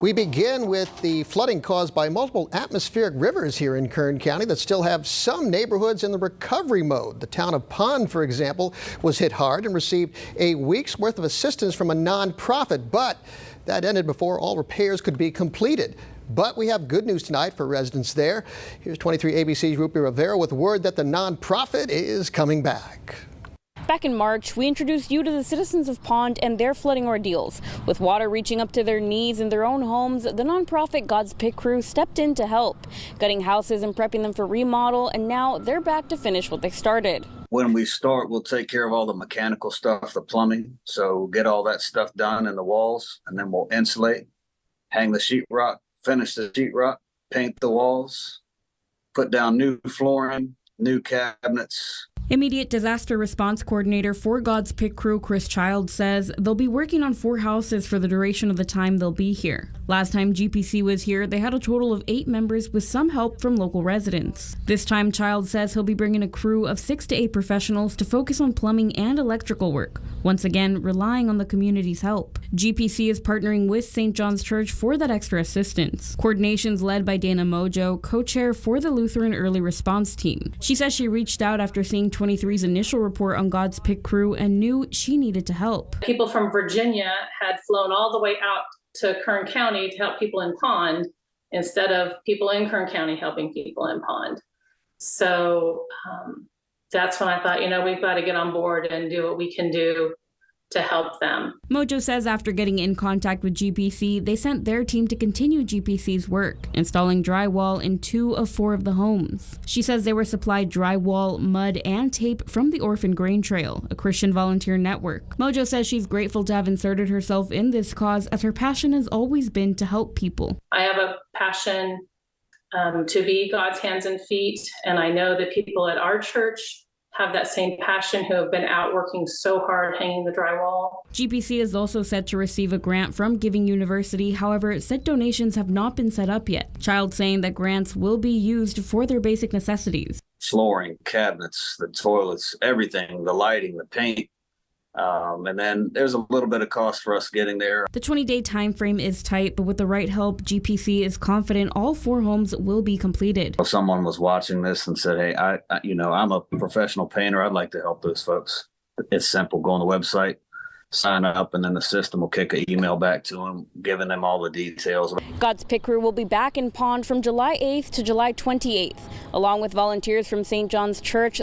We begin with the flooding caused by multiple atmospheric rivers here in Kern County that still have some neighborhoods in the recovery mode. The town of Pond, for example, was hit hard and received a week's worth of assistance from a nonprofit, but that ended before all repairs could be completed. But we have good news tonight for residents there. Here's 23 ABC's Ruby Rivera with word that the nonprofit is coming back. Back in March, we introduced you to the citizens of Pond and their flooding ordeals. With water reaching up to their knees in their own homes, the nonprofit God's Pit crew stepped in to help, gutting houses and prepping them for remodel, and now they're back to finish what they started. When we start, we'll take care of all the mechanical stuff, the plumbing. So get all that stuff done in the walls, and then we'll insulate, hang the sheetrock, finish the sheetrock, paint the walls, put down new flooring, new cabinets. Immediate disaster response coordinator for God's Pit crew, Chiles, says they'll be working on 4 houses for the duration of the time they'll be here. Last time GPC was here, they had a total of 8 members with some help from local residents. This time, Chiles says he'll be bringing a crew of 6 to 8 professionals to focus on plumbing and electrical work, once again relying on the community's help. GPC is partnering with St. John's Church for that extra assistance. Coordination's led by Dana Mojo, co-chair for the Lutheran Early Response Team. She says she reached out after seeing 23's initial report on God's Pit crew and knew she needed to help. People from Virginia had flown all the way out to Kern County to help people in Pond instead of people in Kern County helping people in Pond. So that's when I thought, we've got to get on board and do what we can do to help them. Mojo says after getting in contact with GPC, they sent their team to continue GPC's work, installing drywall in 2 of 4 of the homes. She says they were supplied drywall, mud, and tape from the Orphan Grain Trail, a Christian volunteer network. Mojo says she's grateful to have inserted herself in this cause, as her passion has always been to help people. I have a passion to be God's hands and feet, and I know that people at our church have that same passion, who have been out working so hard hanging the drywall. GPC is also set to receive a grant from Giving University. However, said donations have not been set up yet. Child saying that grants will be used for their basic necessities. Flooring, cabinets, the toilets, everything, the lighting, the paint. And then there's a little bit of cost for us getting there. The 20-day time frame is tight, but with the right help, GPC is confident all 4 homes will be completed. If someone was watching this and said, hey, I'm a professional painter, I'd like to help those folks. It's simple. Go on the website, sign up, and then the system will kick an email back to them, giving them all the details. God's Pit crew will be back in Pond from July 8th to July 28th. Along with volunteers from St. John's Church,